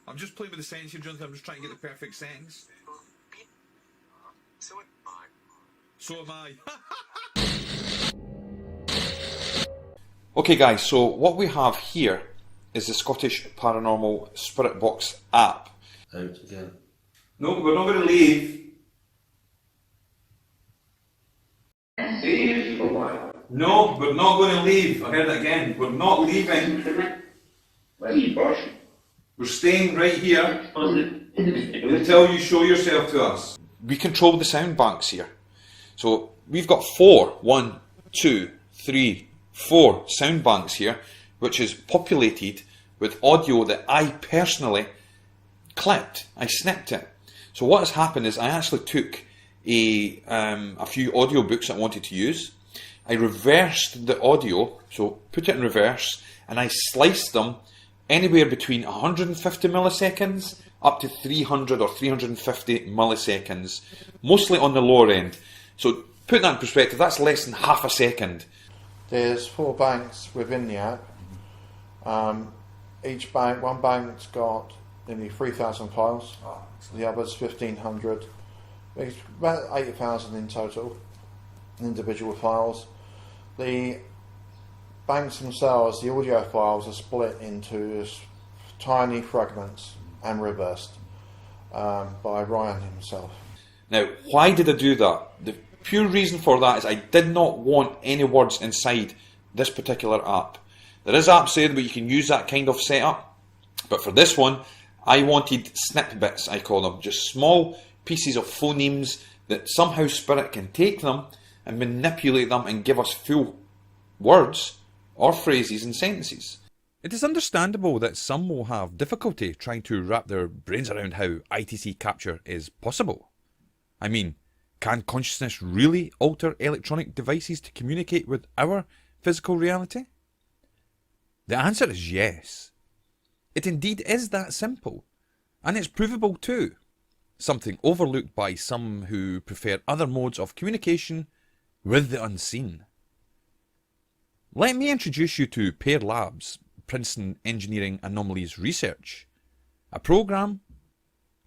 I'm just playing with the settings here, Jonathan. I'm just trying to get the perfect settings. So am I. So am I. Okay guys, so what we have here is the Scottish Paranormal Spirit Box app. Out again. No, we're not going to leave. Leave for a while. No, we're not going to leave. I heard it again. We're not leaving. Where are you, boss? We're staying right here until you show yourself to us. We control the sound banks here. So we've got 4 sound banks here, which is populated with audio that I personally clipped. I snipped it. So what has happened is I actually took a few audio books I wanted to use. I reversed the audio, so put it in reverse, and I sliced them anywhere between 150 milliseconds up to 300 or 350 milliseconds, mostly on the lower end. So put that in perspective, that's less than half a second. There's 4 banks within the app. Each bank, one bank's got nearly 3,000 files, the other's 1,500. It's about 8,000 in total, individual files. The banks themselves, the audio files, are split into tiny fragments and reversed by Ryan himself. Now, why did I do that? The pure reason for that is I did not want any words inside this particular app. There is apps there where you can use that kind of setup, but for this one, I wanted snip bits, I call them, just small pieces of phonemes that somehow Spirit can take them and manipulate them and give us full words or phrases and sentences. It is understandable that some will have difficulty trying to wrap their brains around how ITC capture is possible. I mean, can consciousness really alter electronic devices to communicate with our physical reality? The answer is yes. It indeed is that simple, and it's provable too, something overlooked by some who prefer other modes of communication with the unseen. Let me introduce you to PAIR Labs, Princeton Engineering Anomalies Research, a program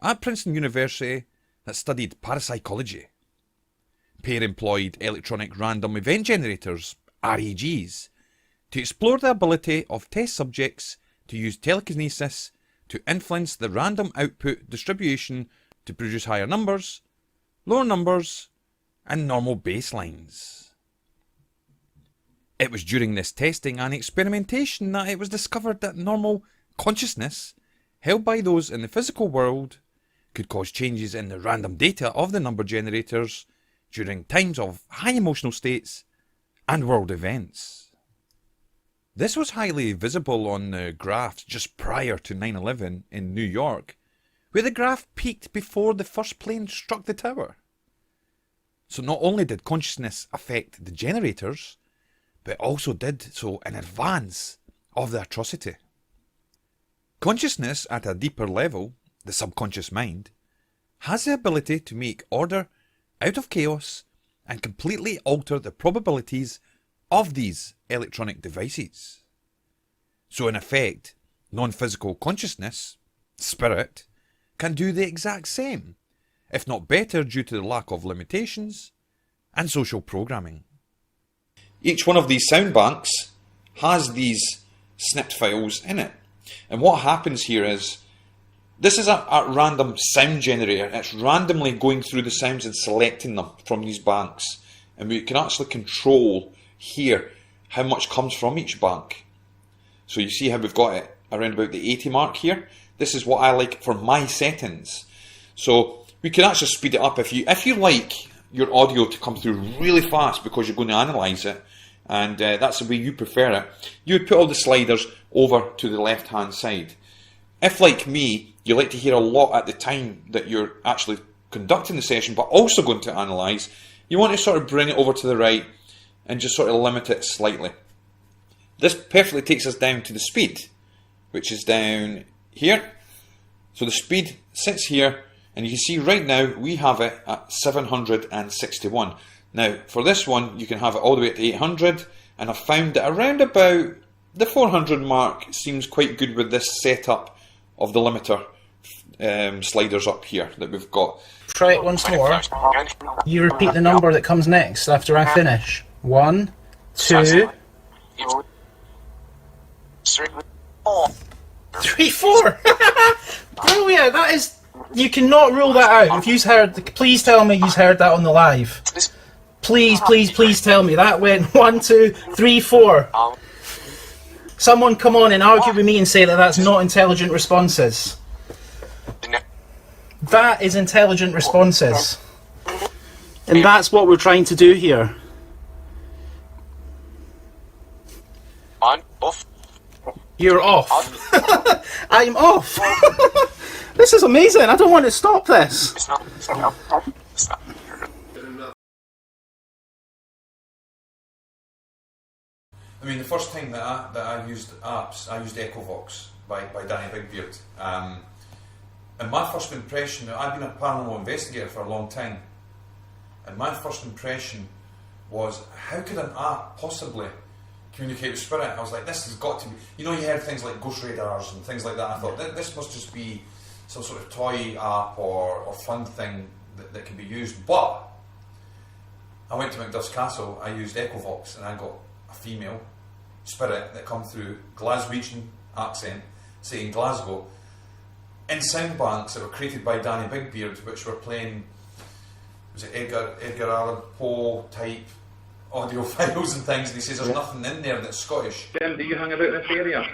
at Princeton University that studied parapsychology. PAIR employed electronic random event generators, REGs, to explore the ability of test subjects to use telekinesis to influence the random output distribution to produce higher numbers, lower numbers, and normal baselines. It was during this testing and experimentation that it was discovered that normal consciousness held by those in the physical world could cause changes in the random data of the number generators during times of high emotional states and world events. This was highly visible on the graphs just prior to 9/11 in New York, where the graph peaked before the first plane struck the tower. So not only did consciousness affect the generators, but it also did so in advance of the atrocity. Consciousness at a deeper level, the subconscious mind, has the ability to make order out of chaos and completely alter the probabilities of these electronic devices. So in effect, non-physical consciousness, spirit, can do the exact same, if not better due to the lack of limitations and social programming. Each one of these sound banks has these snipped files in it. And what happens here is, this is a random sound generator. It's randomly going through the sounds and selecting them from these banks. And we can actually control here how much comes from each bank. So you see how we've got it around about the 80 mark here. This is what I like for my settings. So we can actually speed it up if you like your audio to come through really fast because you're going to analyse it, and that's the way you prefer it. You would put all the sliders over to the left hand side. If, like me, you like to hear a lot at the time that you're actually conducting the session but also going to analyse, you want to sort of bring it over to the right and just sort of limit it slightly. This perfectly takes us down to the speed, which is down here. So the speed sits here, and you can see right now we have it at 761. Now for this one you can have it all the way to 800, and I've found that around about the 400 mark seems quite good with this setup of the limiter sliders up here that we've got. Try it once more. You repeat the number that comes next after I finish. 1, 2, 3, 4. Brilliant. That is. You cannot rule that out. If you've heard, please tell me you've heard that on the live. Please, please, please tell me that went 1, 2, 3, 4. Someone come on and argue with me and say that that's not intelligent responses. That is intelligent responses. And that's what we're trying to do here. On, off. You're off. I'm off. This is amazing. I don't want to stop this. It's not. I mean, the first time that I used apps, I used Echovox by Danny Bigbeard. And my first impression, I've been a paranormal investigator for a long time, and my first impression was, how could an app possibly communicate with spirit? I was like, this has got to be, you know, you heard things like ghost radars and things like that. I thought, this must just be some sort of toy app or fun thing that can be used. But I went to Macduff's Castle, I used Echovox, and I got a female spirit that come through, Glaswegian accent, saying Glasgow, in sound banks that were created by Danny Bigbeard, which were playing, was it Edgar Allan Poe type audio files and things, and he says there's nothing in there that's Scottish. Tim, do you hang about this area?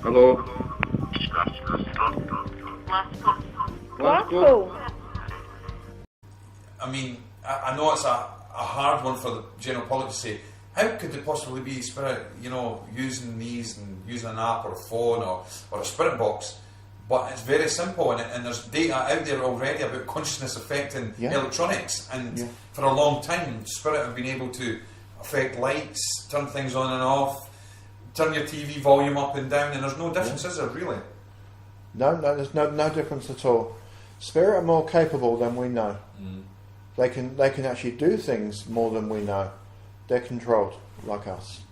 Hello? Glasgow? I mean, I know it's a hard one for the general public to say, how could there possibly be spirit, you know, using these and using an app or a phone or a spirit box? But it's very simple, and there's data out there already about consciousness affecting electronics, and for a long time spirit have been able to affect lights, turn things on and off, turn your TV volume up and down, and there's no difference, is there, really? No, there's no difference at all. Spirit are more capable than we know. They can actually do things more than we know. They're controlled like us.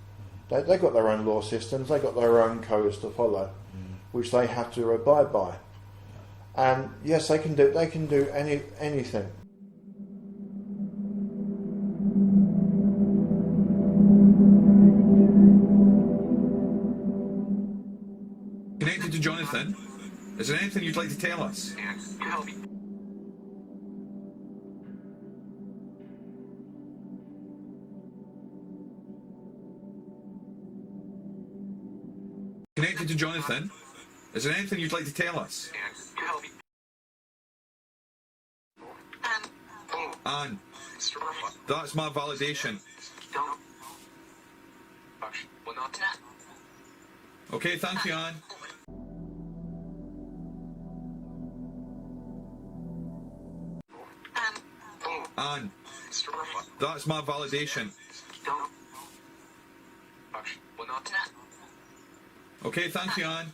They've got their own law systems. They've got their own codes to follow, which they have to abide by. And yes, they can do anything. Connected to Jonathan, is there anything you'd like to tell us? Connected to Jonathan, is there anything you'd like to tell us? Anne, that's my validation. Okay, thank you, Anne. Anne, that's my validation. Okay, thank you, Anne.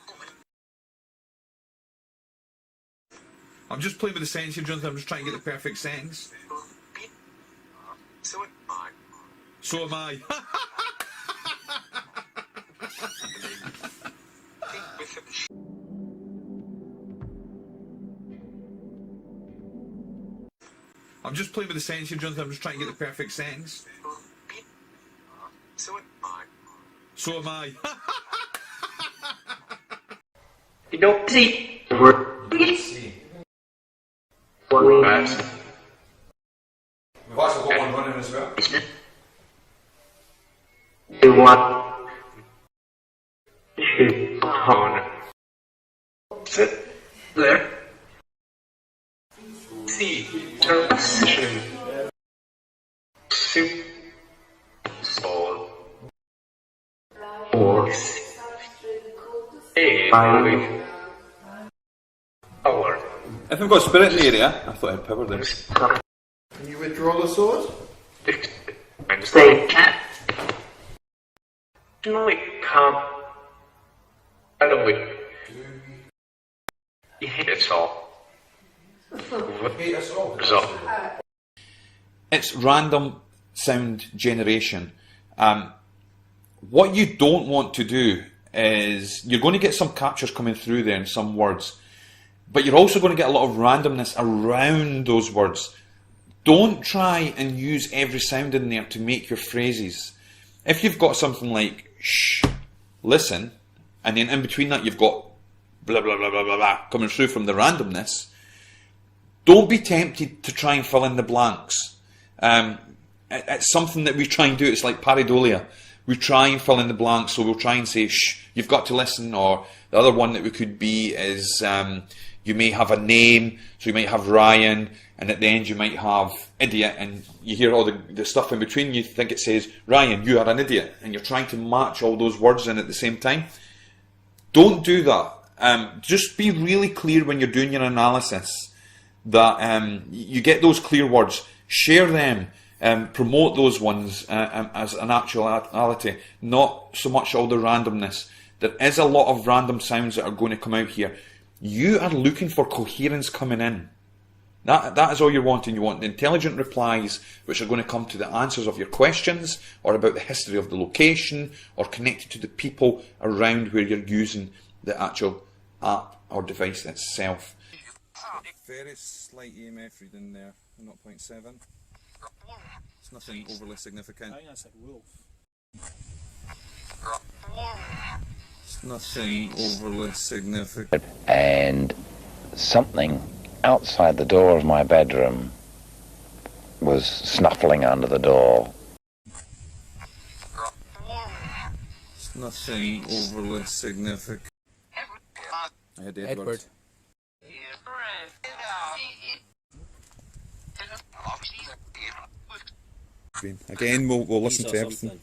I'm just playing with the sentence here, Jonathan. I'm just trying to get the perfect sentence. So am I. So am I. I'm just playing with the sentence here, Jonathan. I'm just trying to get the perfect sentence. So am I. So am I. You don't see. We've actually got one running as well. Sit there. See. Transition. Soup. Soul. Horse. A. Power. If we've got spirit in the area, I thought I had power there. Can you withdraw the sword? Say cat. No, it can't. I don't know. You hate us all. Hate us all. So. It's random sound generation. What you don't want to do is, you're going to get some captures coming through there and some words, but you're also going to get a lot of randomness around those words. Don't try and use every sound in there to make your phrases. If you've got something like shh, listen, and then in between that you've got blah blah blah blah blah blah coming through from the randomness, don't be tempted to try and fill in the blanks. It's something that we try and do. It's like pareidolia. We try and fill in the blanks, so we'll try and say shh, you've got to listen. Or the other one that we could be is you may have a name, so you might have Ryan, and at the end you might have idiot, and you hear all the stuff in between, you think it says, Ryan, you are an idiot, and you're trying to match all those words in at the same time. Don't do that. Just be really clear when you're doing your analysis that you get those clear words, share them, promote those ones as an actuality, not so much all the randomness. There is a lot of random sounds that are going to come out here. You are looking for coherence coming in. That is all you're wanting. You want the intelligent replies which are going to come to the answers of your questions, or about the history of the location, or connected to the people around where you're using the actual app or device itself. Very slight EMF reading there, 0.7. It's nothing overly significant. I think that's like wolf. It's nothing overly significant. And something outside the door of my bedroom was snuffling under the door. It's nothing overly significant. I had Edward. Again, we'll listen to everything.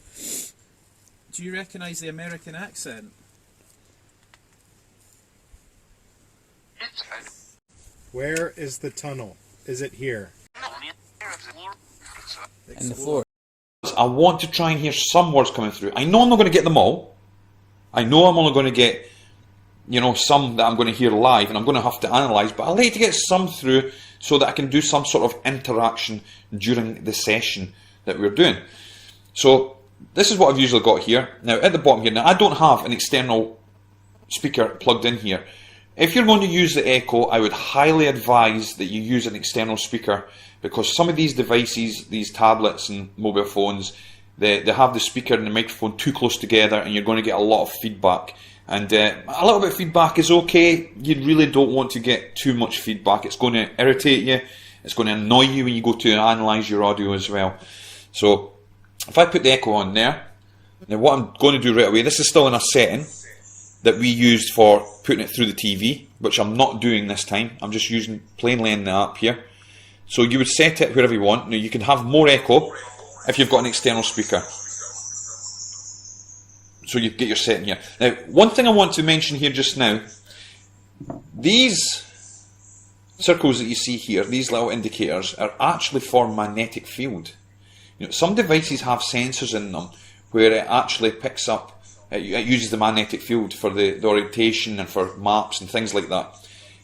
Do you recognise the American accent? Where is the tunnel? Is it here? In the floor. I want to try and hear some words coming through. I know I'm not going to get them all. I know I'm only going to get, some that I'm going to hear live and I'm going to have to analyse, but I like to get some through so that I can do some sort of interaction during the session that we're doing. So this is what I've usually got here. Now at the bottom here, now I don't have an external speaker plugged in here. If you're going to use the Echo, I would highly advise that you use an external speaker, because some of these devices, these tablets and mobile phones, they have the speaker and the microphone too close together, and you're going to get a lot of feedback. And a little bit of feedback is okay. You really don't want to get too much feedback. It's going to irritate you. It's going to annoy you when you go to analyse your audio as well. So if I put the Echo on there, now what I'm going to do right away, this is still in a setting that we used for putting it through the TV, which I'm not doing this time. I'm just using plainly in the app here. So you would set it wherever you want. Now you can have more echo if you've got an external speaker. So you get your setting here. Now, one thing I want to mention here just now, these circles that you see here, these little indicators, are actually for magnetic field. Some devices have sensors in them where it actually picks up, it uses the magnetic field for the orientation and for maps and things like that.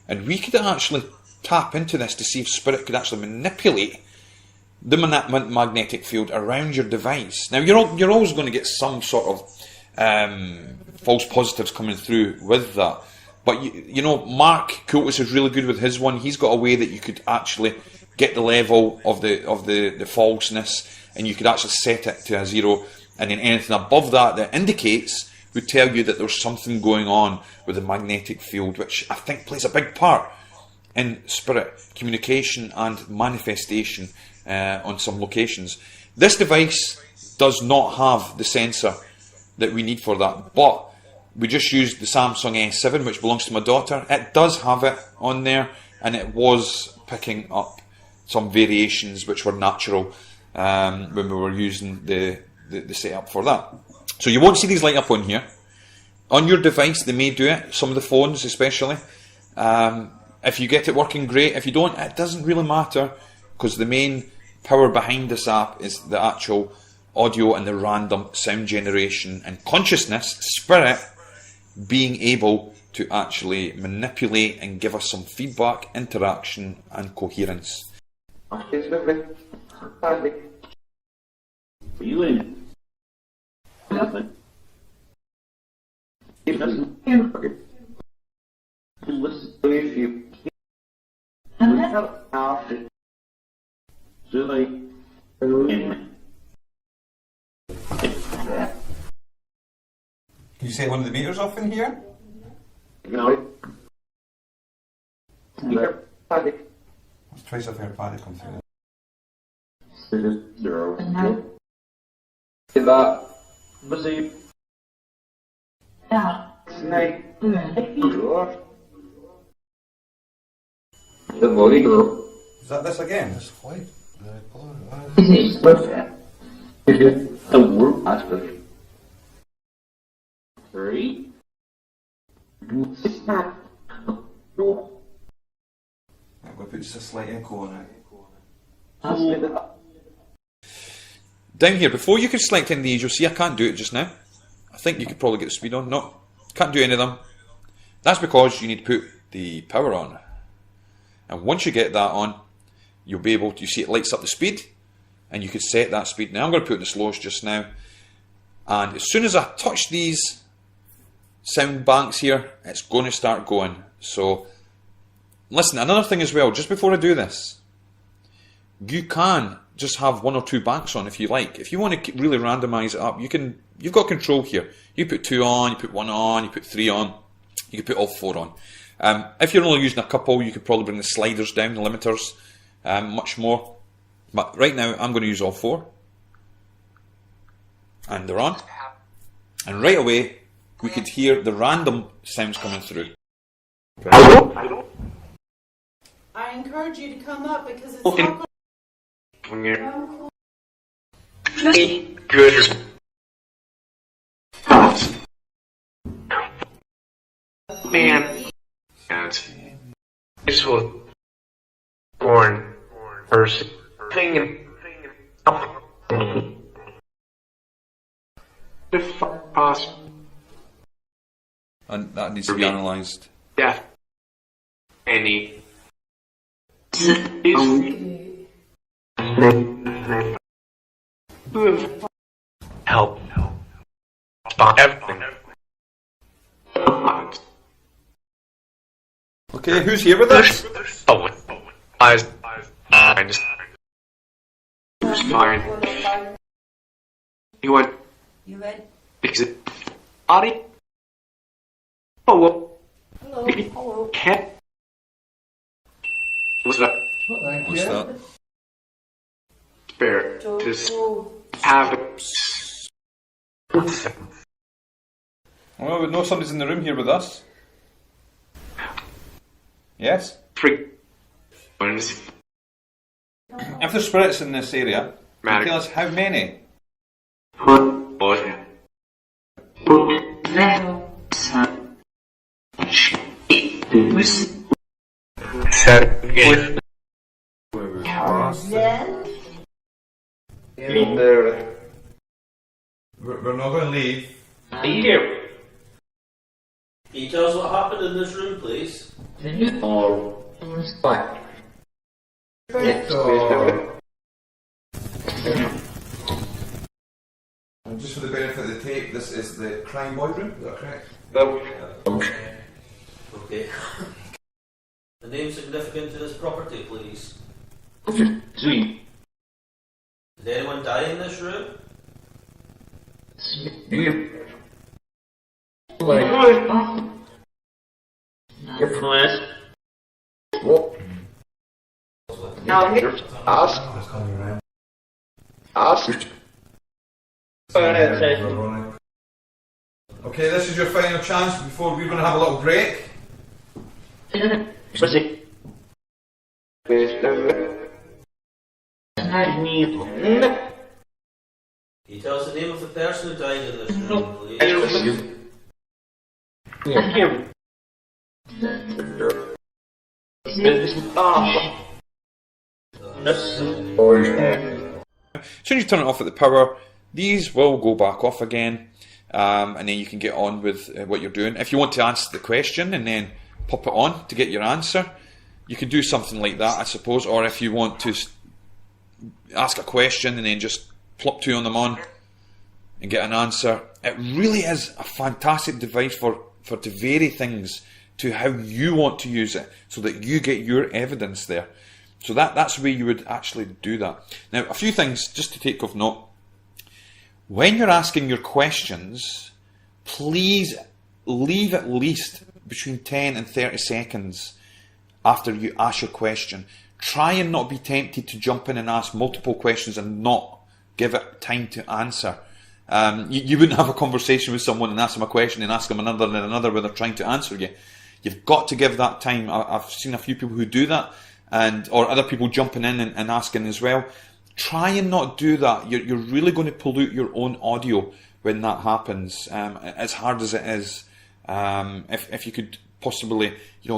And we could actually tap into this to see if Spirit could actually manipulate the magnetic field around your device. Now you're always going to get some sort of false positives coming through with that. But Mark Coultis is really good with his one. He's got a way that you could actually get the level of the falseness, and you could actually set it to a 0, and then anything above that indicates would tell you that there's something going on with the magnetic field, which I think plays a big part in spirit communication and manifestation on some locations. This device does not have the sensor that we need for that, but we just used the Samsung S7, which belongs to my daughter. It does have it on there, and it was picking up some variations which were natural when we were using the setup for that. So you won't see these light up on here. On your device they may do it, some of the phones especially. If you get it working, great. If you don't, it doesn't really matter, because the main power behind this app is the actual audio and the random sound generation and consciousness, Spirit, being able to actually manipulate and give us some feedback, interaction and coherence. You in? Nothing. It doesn't work. Listen to you. And have outfit. So they in. Can you set one of the meters off in here? No. Here. It's twice I've heard paddy come through. Zero. That was a snake. The body girl. Is that this again? This flight? The word aspect. 3. We'll put just a slight echo on it. Down here, before you can select any of these, you'll see I can't do it just now. I think you could probably get the speed on. No, can't do any of them. That's because you need to put the power on. And once you get that on, you'll be able to, you see it lights up the speed, and you can set that speed. Now I'm going to put it in the slowest just now. And as soon as I touch these sound banks here, it's going to start going. So, listen, another thing as well, just before I do this, you can just have 1 or 2 banks on if you like. If you want to really randomise it up, you've got control here. You put 2 on, you put 1 on, you put 3 on, you can put all 4 on. If you're only using a couple, you could probably bring the sliders down, the limiters, much more. But right now, I'm going to use all 4. And they're on. And right away, we could hear the random sounds coming through. I encourage you to come up because it's not Good. Man. This was born person thing the past And that needs to be analysed. death any is help stop everything. Okay, who's here with us? Oh, I just it's fine. You went You ready? because it body. Oh, Hello. Hello. can't. What's that? What's that? Spare just have it. Well, we know somebody's in the room here with us. Yes? Freak. If there's spirits in this area, can you tell us how many? We're not going to leave. Here. Can you tell us what happened in this room, please? And just for the benefit of the tape, this is the crime boardroom, is that correct? Okay. The name significant to this property, please. Sweet. Did anyone die in this room? Now here, ask. Okay, this is your final chance before we're going to have a little break. What's it? I need. Can you tell us the name of the person who died in this room, please? As soon as you turn it off at the power, these will go back off again, and then you can get on with what you're doing. If you want to answer the question and then pop it on to get your answer, you can do something like that, I suppose. Or if you want to ask a question and then just plop 2 on them on and get an answer. It really is a fantastic device for to vary things to how you want to use it, so that you get your evidence there. So that's the way you would actually do that. Now, a few things just to take of note. When you're asking your questions, please leave at least between 10 and 30 seconds after you ask your question. Try and not be tempted to jump in and ask multiple questions and not give it time to answer. You wouldn't have a conversation with someone and ask them a question and ask them another and another when they're trying to answer you. You've got to give that time. I've seen a few people who do that, or other people jumping in and asking as well. Try and not do that. You're really going to pollute your own audio when that happens. As hard as it is, if you could possibly,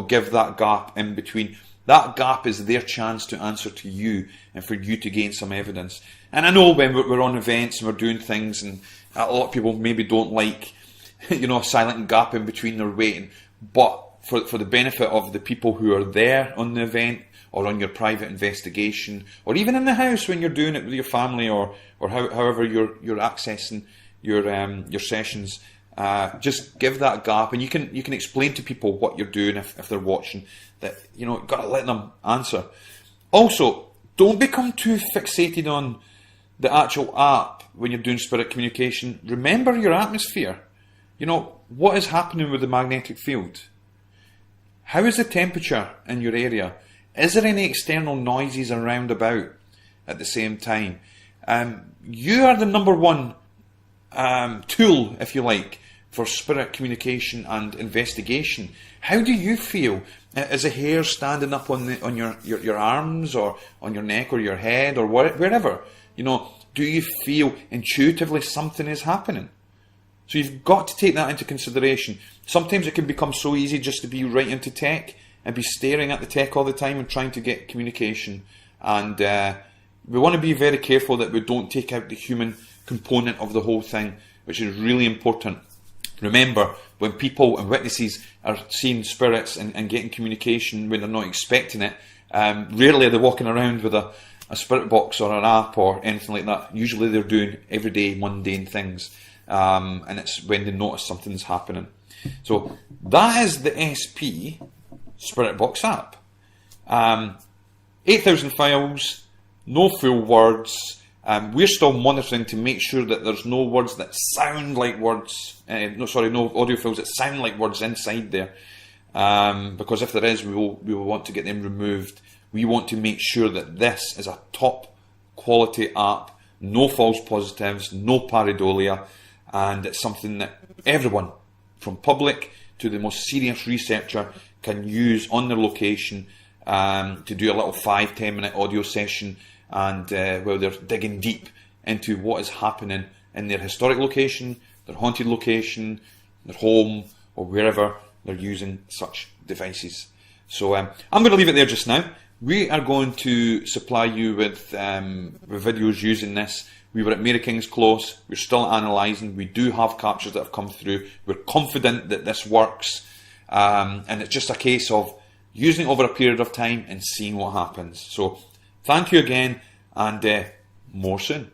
give that gap in between. That gap is their chance to answer to you and for you to gain some evidence. And I know when we're on events and we're doing things, and a lot of people maybe don't like, a silent gap in between their waiting. But for the benefit of the people who are there on the event, or on your private investigation, or even in the house when you're doing it with your family, or however you're accessing your sessions, just give that gap, and you can explain to people what you're doing if they're watching. That you've got to let them answer. Also, don't become too fixated on the actual app when you're doing spirit communication. Remember your atmosphere. What is happening with the magnetic field? How is the temperature in your area? Is there any external noises around about at the same time? You are the number one tool, if you like, for spirit communication and investigation. How do you feel? Is the hair standing up on your arms, or on your neck, or your head, or wherever? Do you feel intuitively something is happening? So you've got to take that into consideration. Sometimes it can become so easy just to be right into tech and be staring at the tech all the time and trying to get communication. And we want to be very careful that we don't take out the human component of the whole thing, which is really important. Remember, when people and witnesses are seeing spirits and getting communication when they're not expecting it, rarely are they walking around with a spirit box or an app or anything like that. Usually they're doing everyday mundane things, and it's when they notice something's happening. So that is the SP Spirit Box app. 8,000 files, no full words. We're still monitoring to make sure that there's no words that sound like words. No audio files that sound like words inside there. Because if there is, we will want to get them removed. We want to make sure that this is a top quality app, no false positives, no pareidolia, and it's something that everyone, from public to the most serious researcher, can use on their location to do a little 5-10 minute audio session, and where they're digging deep into what is happening in their historic location, their haunted location, their home, or wherever they're using such devices. So I'm going to leave it there just now. We are going to supply you with videos using this. We were at Mary King's Close. We're still analysing. We do have captures that have come through. We're confident that this works. And it's just a case of using it over a period of time and seeing what happens. So thank you again, and more soon.